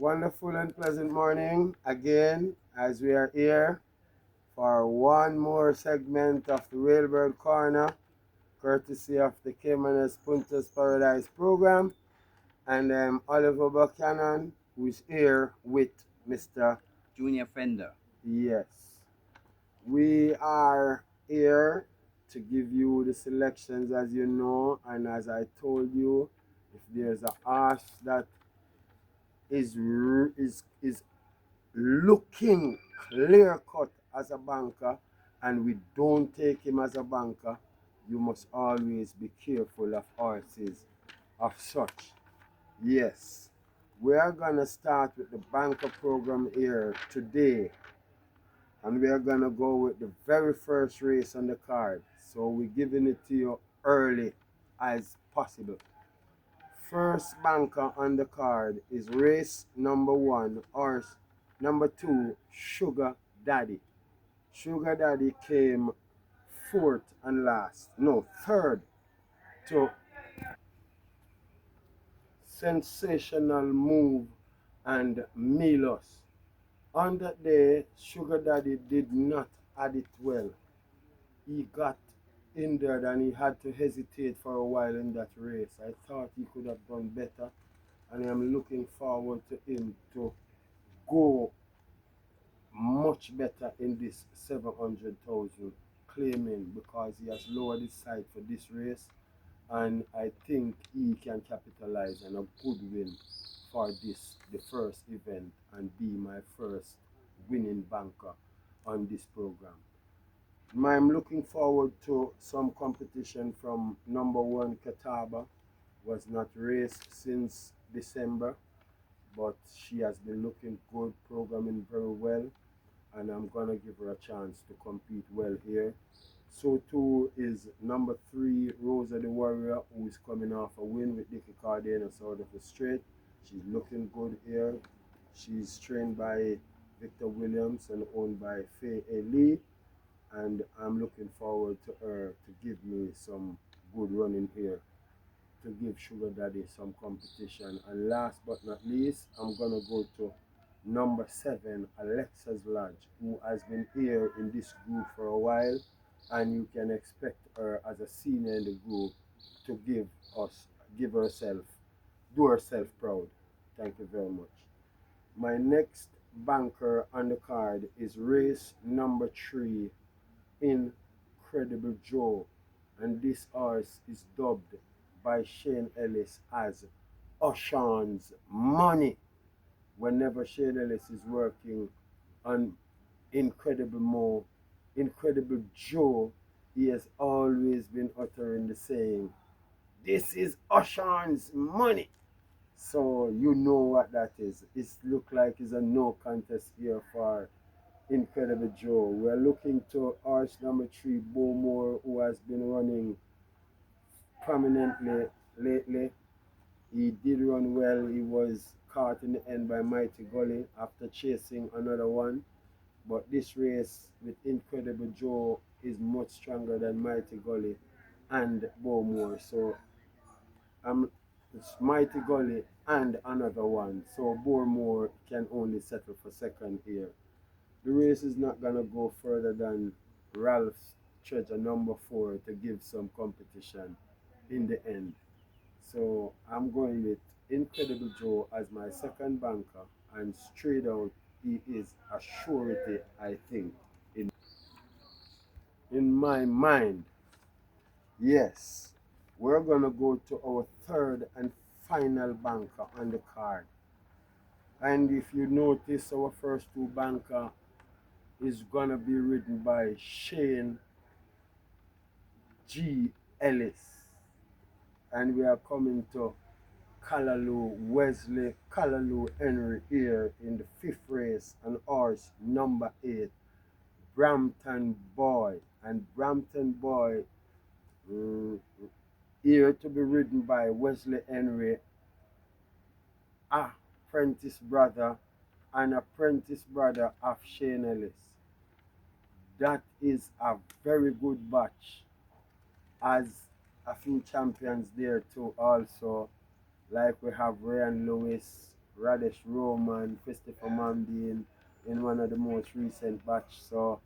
Wonderful and pleasant morning again as we are here for one more segment of the Railbird Corner, courtesy of the Caymanas Punta's Paradise program. And Oliver Buchanan, who is here with Mr. Junior Fender. Yes. We are here to give you the selections as you know, and as I told you, if there's a horse that is looking clear cut as a banker and we don't take him as a banker, you must always be careful of horses of such. Yes, we are gonna start with the banker program here today, and we are gonna go with the very first race on the card. So we're giving it to you early as possible. First banker on the card is race number 1, or number 2, Sugar Daddy. Sugar Daddy came fourth and last, no, third to Sensational Move and Milos. On that day, Sugar Daddy did not add it well. He got injured and he had to hesitate for a while in that race. I thought he could have done better, and I'm looking forward to him to go much better in this 700,000 claiming, because he has lowered his sight for this race, and I think he can capitalize on a good win for this, the first event, and be my first winning banker on this program. I'm looking forward to some competition from number 1 Catawba. Was not raced since December, but she has been looking good, programming very well, and I'm gonna give her a chance to compete well here. So too is number 3 Rosa the Warrior, who is coming off a win with Dickie Cardenas out of the straight. She's looking good here. She's trained by Victor Williams and owned by Faye A. Lee, and I'm looking forward to her to give me some good running here, to give Sugar Daddy some competition. And last but not least, I'm gonna go to number 7, Alexa's Lodge, who has been here in this group for a while, and you can expect her as a senior in the group to give herself, do herself proud. Thank you very much. My next banker on the card is race number 3, Incredible Joe, and this horse is dubbed by Shane Ellis as Ocean's Money. Whenever Shane Ellis is working on Incredible Joe, he has always been uttering the saying, "This is Ocean's Money." So you know what that is. It looks like it's a no contest here for Incredible Joe. We're looking to horse number 3, Bowmore, who has been running prominently lately. He did run well. He was caught in the end by Mighty Gully after chasing another one. But this race with Incredible Joe is much stronger than Mighty Gully and Bowmore. So it's Mighty Gully and another one. So Bowmore can only settle for second here. The race is not gonna go further than Ralph's Treasure number 4 to give some competition in the end. So I'm going with Incredible Joe as my second banker, and straight out he is a surety, I think, in my mind. Yes, we're gonna go to our third and final banker on the card. And if you notice, our first 2 banker is gonna be ridden by Shane G. Ellis, and we are coming to Wesley Callaloo Henry here in the 5th race on horse number 8, Brampton Boy. And Brampton Boy here to be ridden by Wesley Henry, apprentice brother of Shane Ellis. That is a very good batch, as a few champions there too also. Like we have Ryan Lewis, Radesh Roman, Christopher Mambin in one of the most recent batch. So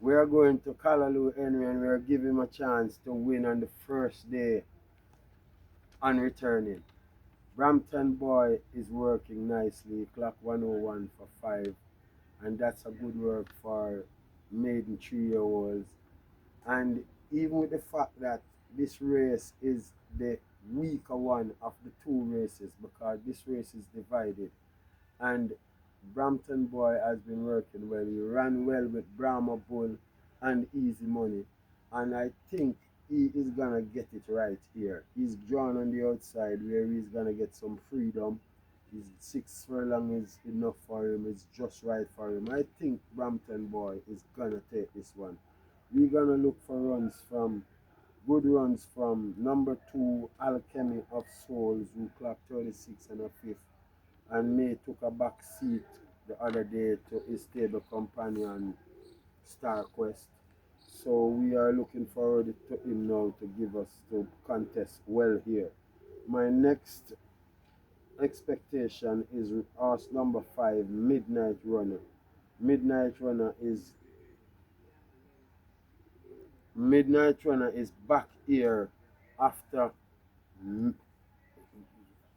we are going to Callaloo Henry and we are giving him a chance to win on the first day on returning. Brampton Boy is working nicely, clock 101 for 5, and that's a good work for maiden 3-year-olds. And even with the fact that this race is the weaker one of the two races, because this race is divided, and Brampton Boy has been working well. He ran well with Brahma Bull and Easy Money, and I think he is gonna get it right here. He's drawn on the outside where he's gonna get some freedom. His 6 furlong is enough for him. It's just right for him. I think Brampton Boy is gonna take this one. We're gonna look for good runs from number 2 Alchemy of Souls, who clocked 36 and a fifth, and May took a back seat the other day to his stable companion Star Quest. So we are looking forward to him now to give us to contest well here. My next expectation is horse number 5, Midnight Runner. Midnight Runner is back here after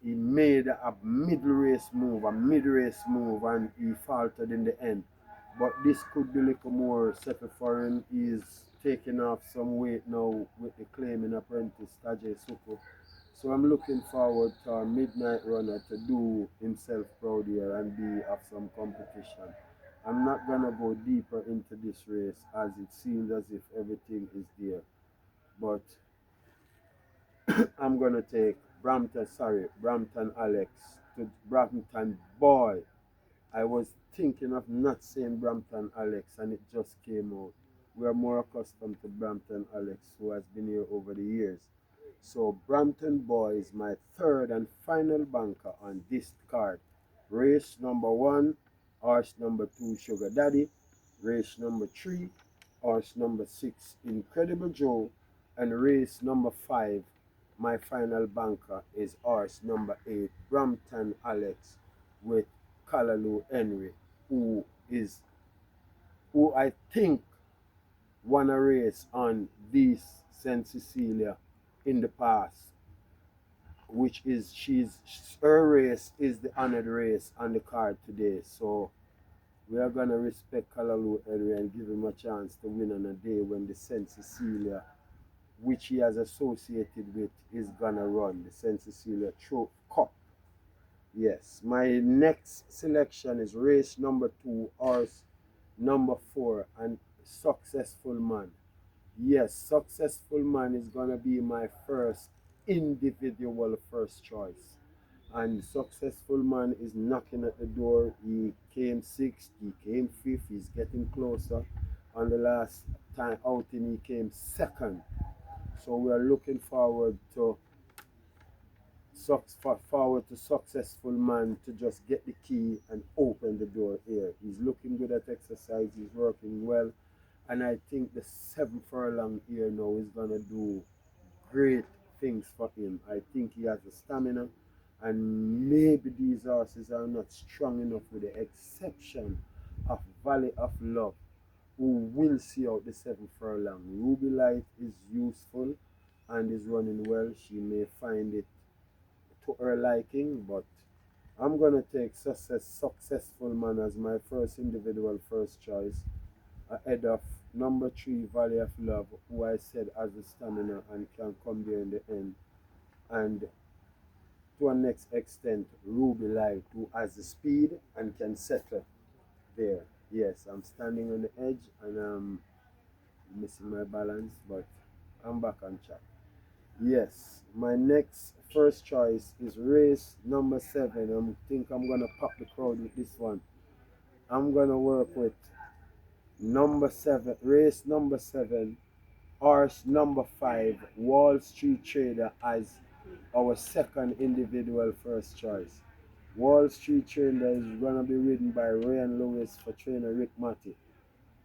he made a mid-race move, and he faltered in the end. But this could be a little more settled for him. He's taking off some weight now with the claiming apprentice, Tajay Suko. So I'm looking forward to a Midnight Runner to do himself proud here and be of some competition. I'm not going to go deeper into this race as it seems as if everything is there. But I'm going to take Brampton Alex to Brampton Boy. I was thinking of not saying Brampton Alex and it just came out. We are more accustomed to Brampton Alex, who has been here over the years. So Brampton Boy is my third and final banker on this card. Race number 1, horse number 2, Sugar Daddy. Race number 3, horse number 6, Incredible Joe. And race number 5, my final banker, is horse number 8, Brampton Alex, with Callaloo Henry, who I think won a race on this St. Cecilia in the past, which is her race is the honored race on the card today. So we are gonna respect Callaloo Henry and give him a chance to win on a day when the St. Cecilia, which he has associated with, is gonna run the St. Cecilia Trophy Cup. Yes, my next selection is race number 2, horse number 4, and Successful Man. Yes, Successful Man is gonna be my first individual first choice. And Successful Man is knocking at the door. He came 6th, he came 5th, he's getting closer. On the last time outing, he came 2nd. So we are looking forward to Successful Man to just get the key and open the door here. He's looking good at exercise, he's working well, and I think the 7th furlong here now is gonna do great things for him. I think he has the stamina, and maybe these horses are not strong enough, with the exception of Valley of Love, who will see out the 7th furlong. Ruby Light is useful and is running well. She may find it to her liking, but I'm gonna take Successful Man as my first individual first choice, ahead of number 3 Valley of Love, who I said has the stamina and can come there in the end, and to a next extent Ruby Light, who has the speed and can settle there. Yes, I'm standing on the edge and I'm missing my balance, but I'm back on track. Yes, my next first choice is race number 7. I think I'm gonna pop the crowd with this one. I'm gonna work with number 7, race number 7, horse number 5, Wall Street Trader, as our second individual first choice. Wall Street Trader is gonna be ridden by Ryan Lewis for trainer Rick Matty,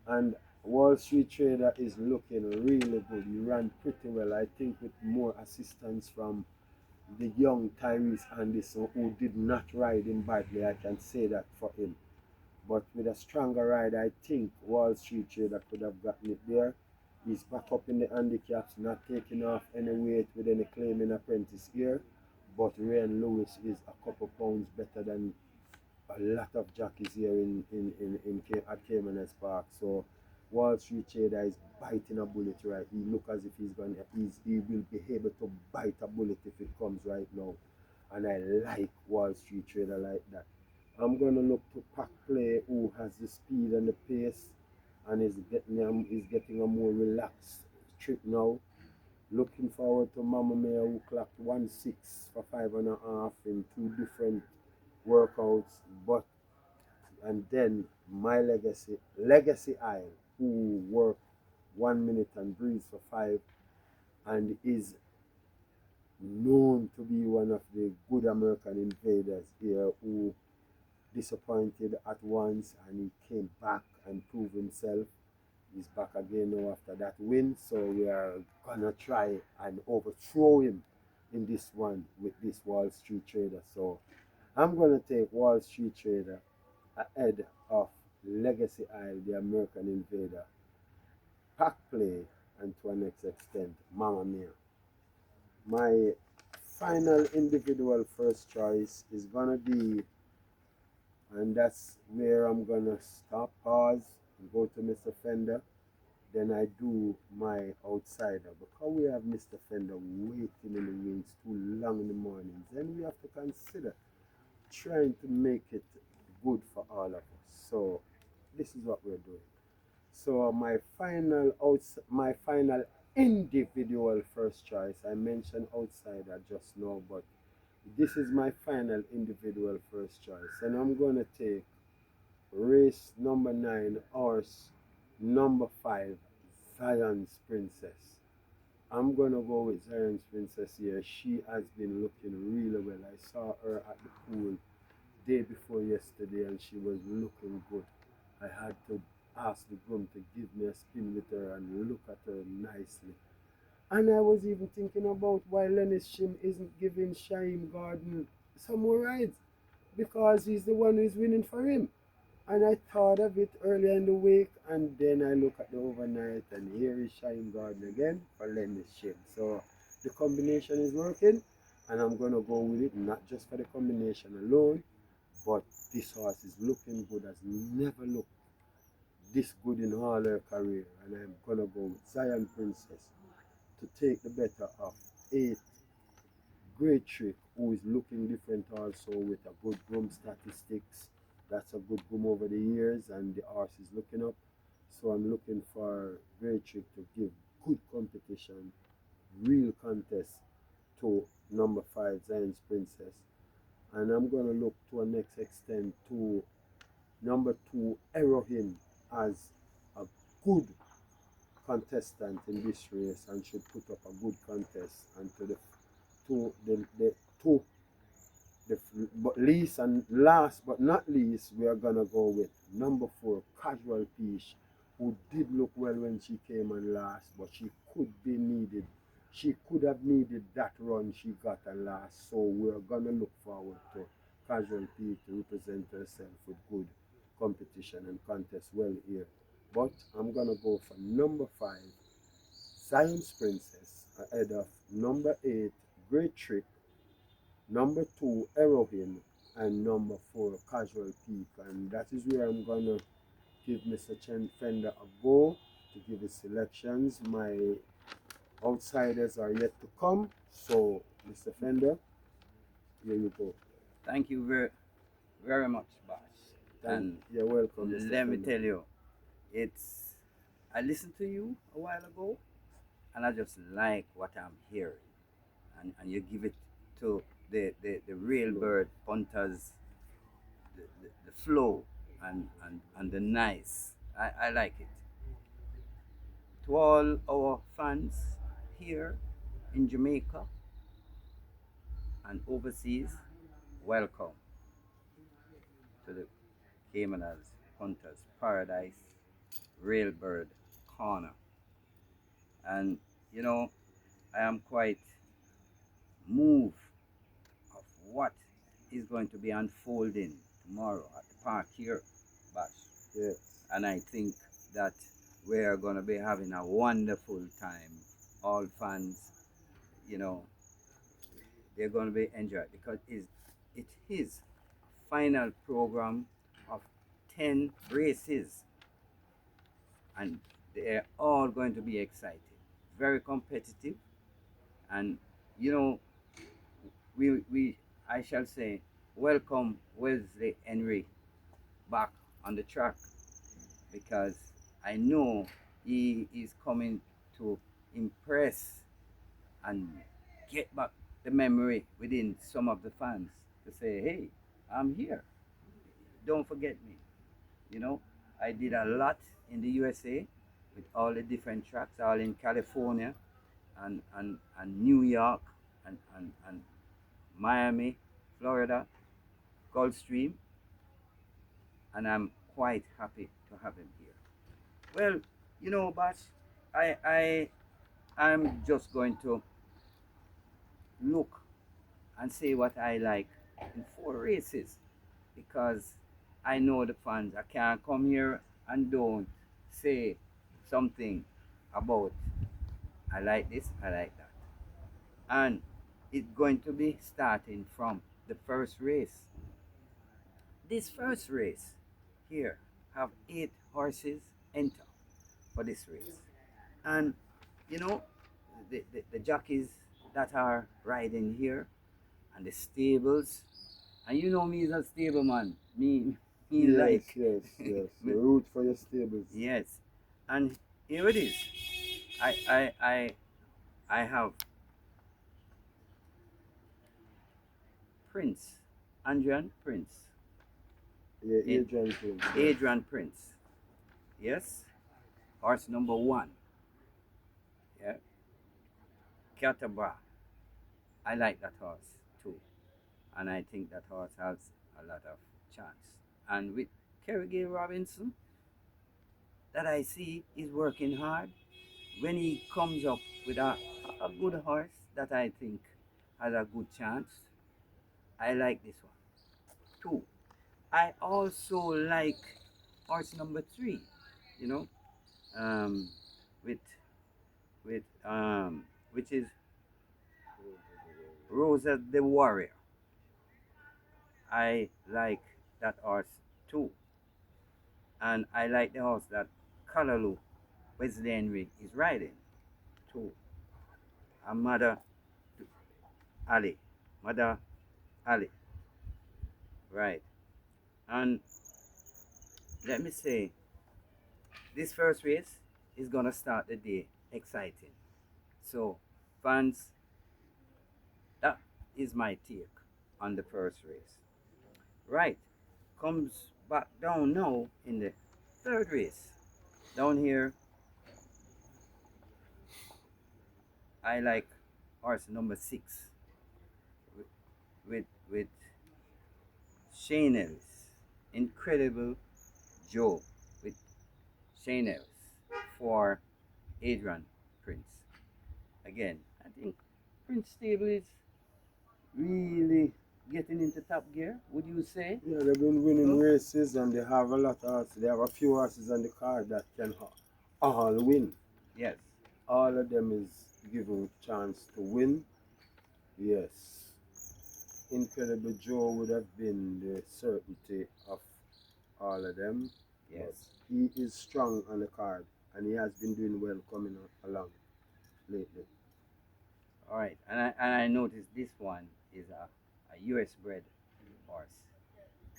and Wall Street Trader is looking really good. He ran pretty well, I think, with more assistance from the young Tyrese Anderson who did not ride him badly. I can say that for him. But with a stronger ride, I think Wall Street Trader could have gotten it there. He's back up in the handicaps, not taking off any weight with any claiming apprentice here. But Ryan Lewis is a couple pounds better than a lot of jockeys here at Caymanas Park. So Wall Street Trader is biting a bullet right. He look as if he will be able to bite a bullet if it comes right now. And I like Wall Street Trader like that. I'm gonna look to Pack Play who has the speed and the pace and is getting a more relaxed trip now. Looking forward to Mama Mia who clocked 1.6 for 5.5 in two different workouts, but and then my Legacy Isle, who worked 1 minute and breathes for five, and is known to be one of the good American invaders here who disappointed at once and he came back and proved himself. He's back again now after that win, so we are gonna try and overthrow him in this one with this Wall Street Trader. So I'm gonna take Wall Street Trader ahead of Legacy Isle, the American Invader, Pack Play, and to an next extent, Mamma Mia. My final individual first choice is gonna be, and that's where I'm gonna stop, pause, and go to Mr. Fender. Then I do my outsider because we have Mr. Fender waiting in the wings too long in the mornings. Then we have to consider trying to make it good for all of us. So this is what we're doing. So my final individual first choice. I mentioned outsider just now, but this is my final individual first choice, and I'm gonna take race number 9, horse number 5, Zion's Princess. I'm gonna go with Zion's Princess here. She has been looking really well. I saw her at the pool day before yesterday and she was looking good. I had to ask the groom to give me a spin with her and look at her nicely. And I was even thinking about why Lennis Shim isn't giving Shaim Garden some more rides because he's the one who's winning for him. And I thought of it earlier in the week, and then I look at the overnight, and here is Shine Garden again for Lennis Shim. So the combination is working, and I'm going to go with it, not just for the combination alone, but this horse is looking good, has never looked this good in all her career. And I'm going to go with Zion Princess to take the better of 8 Great Trick, who is looking different also with a good groom statistics. That's a good groom over the years, and the horse is looking up. So I'm looking for Great Trick to give good competition, real contest to number 5, Zion's Princess. And I'm going to look to a next extent to number 2, Erohin, as a good contestant in this race and should put up a good contest. And to the two but least and last but not least, we are gonna go with number 4, Casual Peach, who did look well when she came on last, but she could be needed. She could have needed that run she got on last. So we're gonna look forward to Casual Peach to represent herself with good competition and contest well here. But I'm gonna go for number 5, Zion's Princess, ahead of number 8, Great Trick, number 2, Erohin, and number 4, Casual Peak. And that is where I'm going to give Mr. Chen Fender a go to give his selections. My outsiders are yet to come. So, Mr. Fender, here you go. Thank you very much, Boss. And you're welcome, Mr. let me Fender. tell you, it's I listened to you a while ago, and I just like what I'm hearing, and you give it to the real No. bird punters, the flow and the nice. I like it. To all our fans here in Jamaica and overseas, welcome to the Caymanas Hunters Paradise Railbird Corner. And you know, I am quite moved what is going to be unfolding tomorrow at the park here, Bash. Yes. And I think that we are going to be having a wonderful time. All fans, you know, they're going to be enjoyed because it is a final program of 10 races, and they're all going to be exciting, very competitive, and you know, we I shall say welcome Wesley Henry back on the track because I know he is coming to impress and get back the memory within some of the fans to say, hey, I'm here. Don't forget me. You know, I did a lot in the USA with all the different tracks, all in California and New York and Miami, Florida, Gulfstream, and I'm quite happy to have him here. Well, you know, Bash, I'm just going to look and say what I like in 4 races because I know the fans. I can't come here and don't say something about I like this, I like that. And it's going to be starting from the first race. This first race here have 8 horses enter for this race. And you know, the jockeys that are riding here and the stables. And you know me as a stable man. Me Yes, like yes, yes. The root for your stables. yes. And here it is. I I I I have Prince, Adrian Prince, Yeah, in Adrian Prince. Yeah. Adrian Prince. Yes, horse number 1. Yeah, Catabra. I like that horse too, and I think that horse has a lot of chance. And with Kerry Robinson, that I see is working hard. When he comes up with a good horse that I think has a good chance, I like this one. 2. I also like horse number 3, you know, um, with which is Rosa the Warrior. I like that horse too, and I like the horse that Kalalu Wesley Henry is riding too. A Ali, Mother Ali, right? And let me say, this first race is gonna start the day exciting. So, fans, that is my take on the first race. Right, comes back down now in the third race. Down here, I like horse number 6 with with Shane Ellis, Incredible Joe with Shane Ellis for Adrian Prince. Again, I think Prince Stable is really getting into top gear. Would you say? Yeah, they've been winning races and they have a lot of horses. They have a few horses on the card that can all win. Yes. All of them is given chance to win. Yes. Incredible Joe would have been the certainty of all of them. But Yes. he is strong on the card and he has been doing well coming along lately. All right. And I noticed this one is a U.S. bred horse,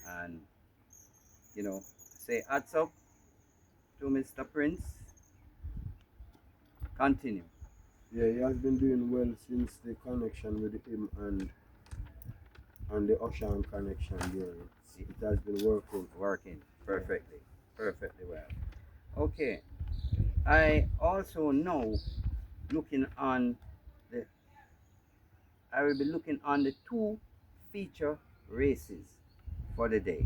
and you know, say hats up to Mr. Prince. Continue. Yeah, he has been doing well since the connection with him and the Ocean connection there. It has been working. Working perfectly, perfectly well. Okay. I also know looking on the I will be looking on the 2 feature races for the day.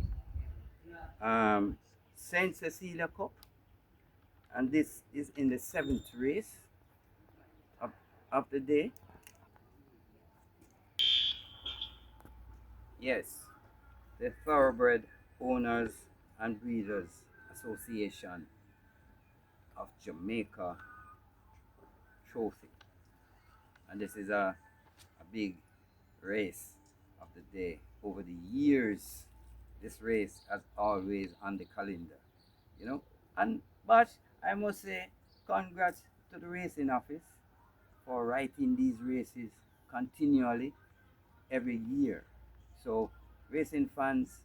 Saint Cecilia Cup, and this is in the 7th race of, of the day. Yes, the Thoroughbred Owners and Breeders Association of Jamaica Trophy. And this is a big race of the day. Over the years, this race has always on the calendar, you know. And but I must say, congrats to the racing office for writing these races continually every year. So racing fans,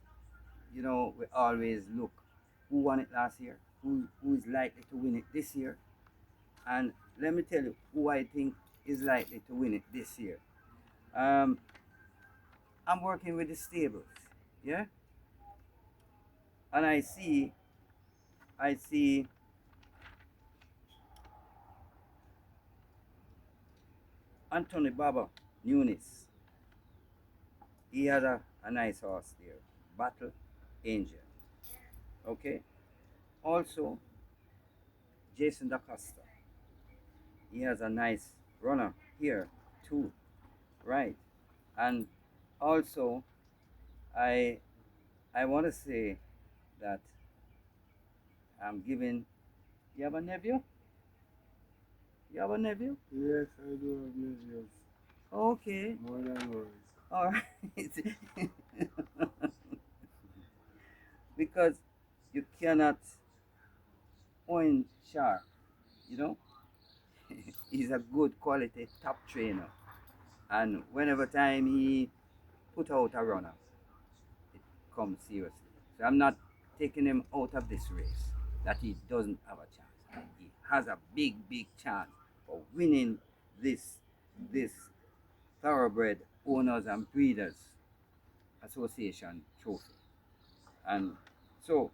we always look who won it last year, who is likely to win it this year, and let me tell you who I think is likely to win it this year. Um, I'm working with the stables, yeah, and I see Anthony Baba Nunes. He had a nice horse there, Battle Angel. Okay. Also, Jason DaCosta. He has a nice runner here too, right? And also, I I want to say that I'm giving. You have a nephew? You have a nephew? Yes, I do have measures. Okay. More than once. All right. Because you cannot point sharp, you know. He's a good quality top trainer, and whenever time he put out a runner, it comes seriously. So I'm not taking him out of this race that he doesn't have a chance. He has a big chance for winning this thoroughbred owners and breeders association trophy. And so,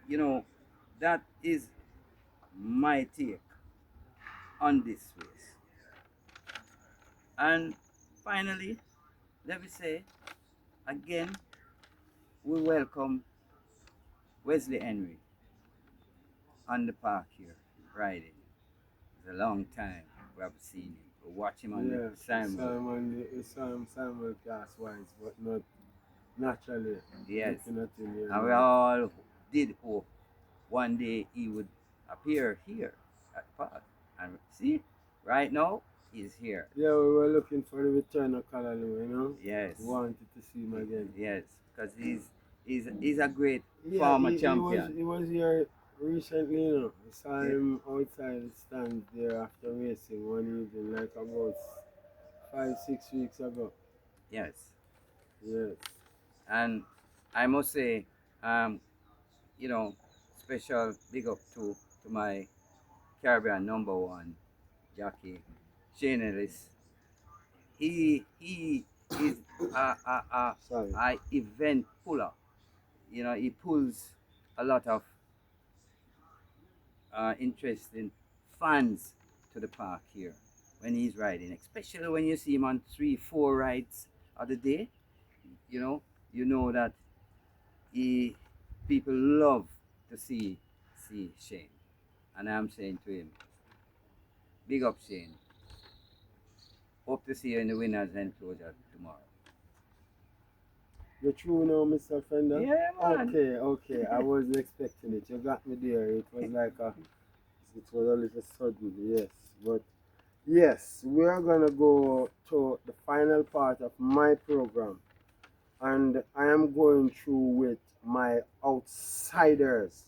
you know, that is my take on this race. And finally, let me say again, we welcome Wesley Henry on the park here riding. It's a long time we have seen him. We watch him on the Yes, Simon. we saw him simulcast wise, but not naturally. Yes. Looking at him here And we now. all did hope one day he would appear here at the park. And see, right now, he's here. Yeah, we were looking for the return of Kalaloo, Yes. We wanted to see him again. Yes, because he's a great Yeah, former he champion. was here recently, I saw him outside the stand there after racing one evening, like about 5, 6 weeks ago. Yes. Yes. And I must say, um, you know, special big up to my Caribbean number one jockey, Shane Ellis. He is Sorry. a event puller. He pulls a lot of interesting fans to the park here when he's riding, especially when you see him on 3, 4 rides of the day. You know, you know that he people love to see Shane, and I'm saying to him, big up Shane. Hope to see you in the winners enclosure tomorrow. You true now, Mr. Fender? Yeah, man. Okay. I wasn't expecting it. You got me there. It was like it was a little sudden, yes. But yes, we are gonna go to the final part of my program, and I am going through with my outsiders.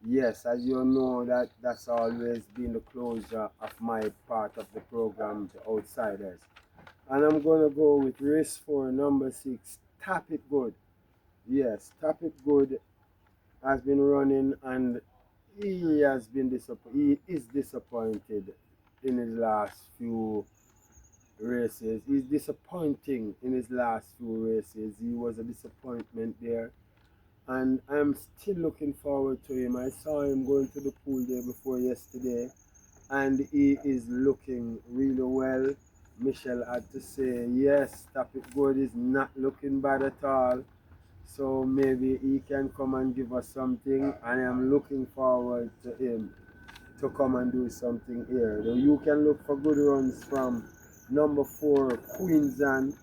Yes, as you know, that's always been the closure of my part of the program, the outsiders. And I'm gonna go with race 4, number 6. Tap It Good. Yes, Tap It Good has been running, and he is disappointed in his last few races. He's disappointing in his last few races. He was a disappointment there, and I'm still looking forward to him. I saw him going to the pool day before yesterday, and he is looking really well. Michelle had to say, yes, Tap It Good is not looking bad at all. So maybe he can come and give us something. And I'm looking forward to him to come and do something here. You can look for good runs from number 4, Queensland.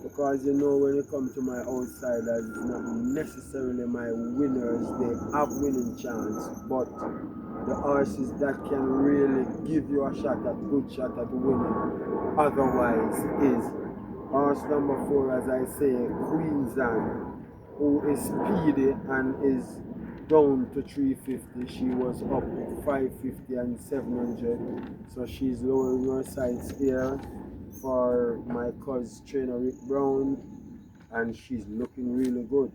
because you know when it comes to my outsiders, it's not necessarily my winners. They have winning chance, but the horses that can really give you a shot at good shot at winning. Otherwise, is horse number 4, as I say, Queensland, who is speedy and is down to 350. She was up 550 and 700, so she's lowering her sights here for my cousin trainer Rick Brown, and she's looking really good.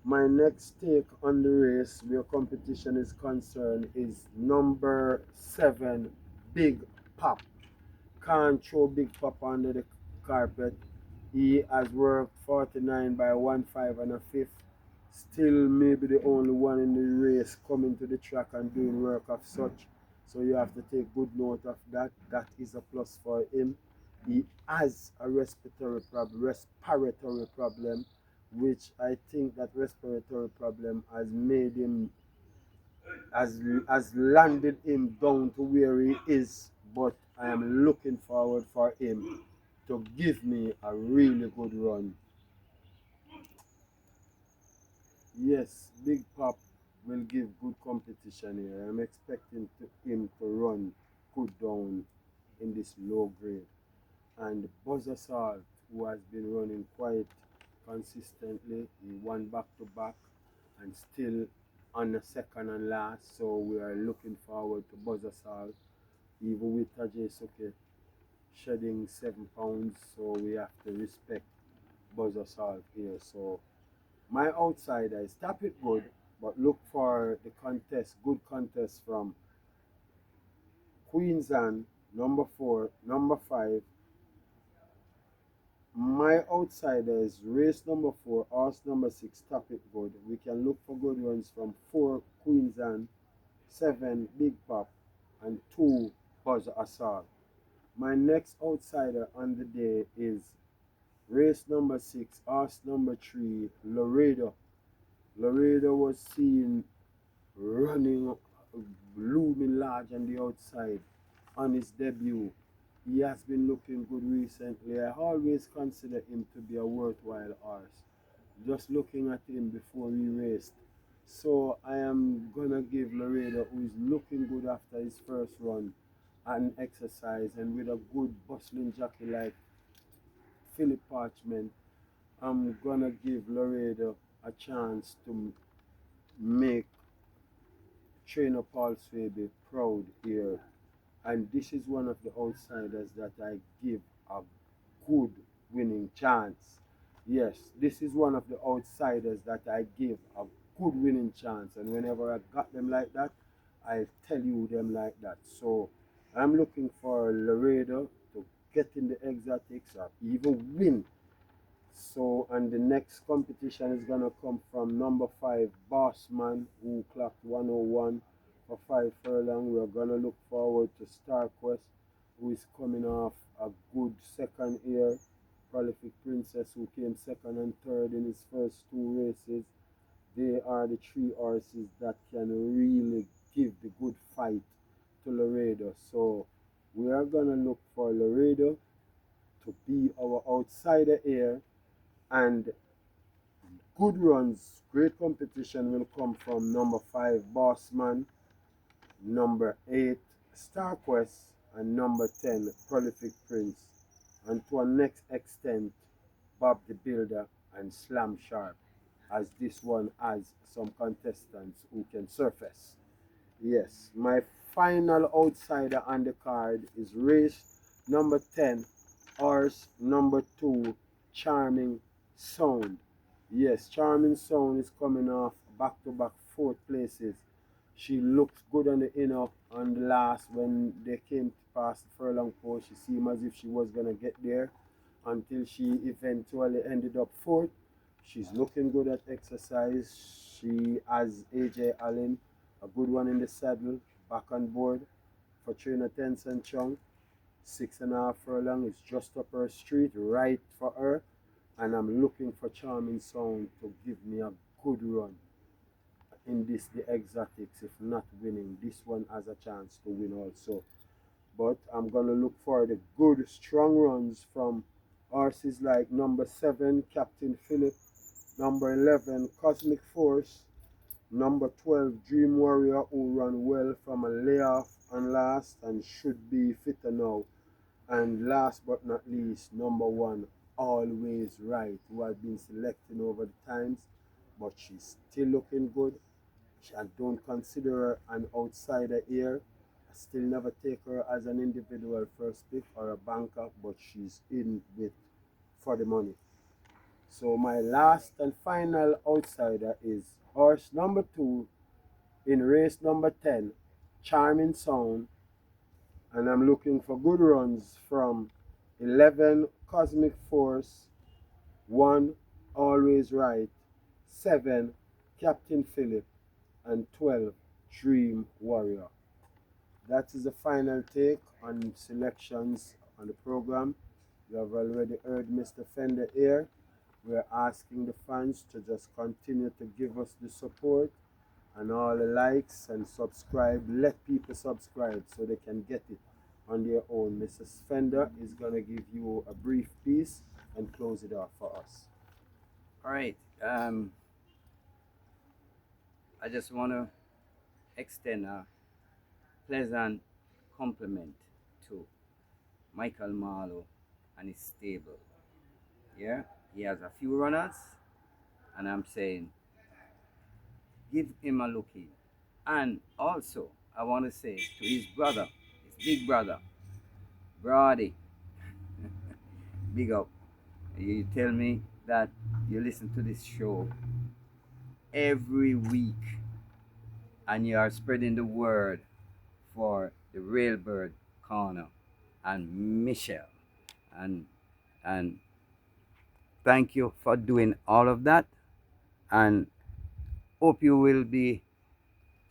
My next take on the race where competition is concerned is number 7, Big Pop. Can't throw Big Pop under the carpet. He has worked 49 by 1 5 and a fifth. Still maybe the only one in the race coming to the track and doing work of such. So you have to take good note of that. That is a plus for him. He has a respiratory problem, which I think that respiratory problem has made him has landed him down to where he is, but I am looking forward for him to give me a really good run. Yes, Big Pop will give good competition here. I'm expecting him to run good down in this low grade. And Buzz Assault, who has been running quite consistently, he won back to back and still on the second and last. So we are looking forward to Buzz Assault, even with Tajay Suke shedding 7 pounds. So we have to respect Buzz Assault here. So my outsider is tap it good, but look for the contest, good contest from Queensland, number 4, number 5. My outsider is race number 4, horse number 6, tap it good. We can look for good ones from 4, Queensland, 7, Big Pop, and 2, Buzz Assault. My next outsider on the day is race number 6, horse number 3, Laredo. Laredo was seen running looming large on the outside on his debut. He has been looking good recently. I always consider him to be a worthwhile horse. Just looking at him before he raced. So I am gonna give Laredo, who is looking good after his first run, an exercise, and with a good bustling jockey like Philip Parchment, I'm gonna give Laredo a chance to make trainer Paul Swaby proud here. And this is one of the outsiders that I give a good winning chance. Yes, this is one of the outsiders that I give a good winning chance. And whenever I got them like that, I tell you them like that. So I'm looking for Laredo to get in the exotics or even win. So, and the next competition is gonna come from number 5, Bossman, who clocked 101 for 5 furlong. We're gonna look forward to Star Quest, who is coming off a good second year. Prolific Princess, who came second and third in his first 2 races. They are the 3 horses that can really give the good fight to Laredo. So we are gonna look for Laredo to be our outsider here, and good runs, great competition will come from number 5, Bossman, number 8, Star Quest, and number 10, Prolific Prince. And to a next extent, Bob the Builder and Slam Sharp, as this one has some contestants who can surface. Yes, my final outsider on the card is race number 10, horse number 2, Charming Sound. Yes, Charming Sound is coming off back to back 4th places. She looks good on the inner on the last when they came past the furlong post. She seemed as if she was gonna get there until she eventually ended up 4th. She's looking good at exercise. She has AJ Allen, a good one in the saddle, back on board for trainer Tencent Chung. 6.5 furlong is just up her street, right for her. And I'm looking for Charming Sound to give me a good run in this, the exotics. If not winning, this one has a chance to win also. But I'm gonna look for the good strong runs from Horses like number 7, Captain Philip, number 11, Cosmic Force, number 12, Dream Warrior, who ran well from a layoff and last and should be fitter now. And last but not least, number 1, Always Right, who has been selecting over the times, but she's still looking good. I don't consider her an outsider here. I still never take her as an individual first pick or a banker, but she's in with for the money. So my last and final outsider is horse number 2 in race number 10, Charming Sound, and I'm looking for good runs from 11, Cosmic Force, 1, Always Right, 7, Captain Philip, and 12, Dream Warrior. That is the final take on selections on the program. You have already heard Mr. Fender here. We're asking the fans to just continue to give us the support and all the likes and subscribe. Let people subscribe so they can get it on their own. Mrs. Fender is going to give you a brief piece and close it off for us. All right. I just want to extend a pleasant compliment to Michael Marlowe and his stable. Yeah, he has a few runners, and I'm saying give him a look in. And also, I want to say to his brother, his big brother, Brody, big up. You tell me that you listen to this show every week and you are spreading the word for the Railbird Corner and Michelle. And thank you for doing all of that. And hope you will be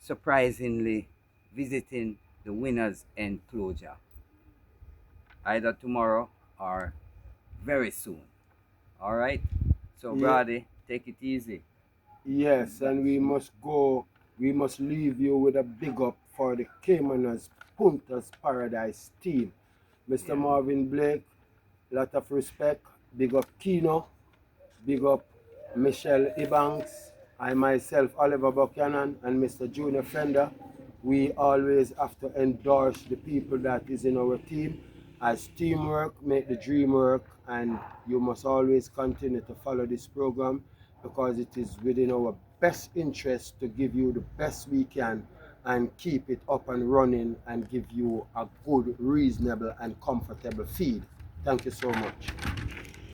surprisingly visiting the winner's enclosure either tomorrow or very soon. All right. So, Yeah. Brady, take it easy. Yes, and we must leave you with a big up for the Caymanas Puntas Paradise team. Mr. Yeah. Marvin Blake, lot of respect. Big up Kino, big up Michelle Ebanks, I myself, Oliver Buchanan, and Mr. Junior Fender. We always have to endorse the people that is in our team. As teamwork make the dream work, and you must always continue to follow this program because it is within our best interest to give you the best we can and keep it up and running and give you a good, reasonable, and comfortable feed. Thank you so much.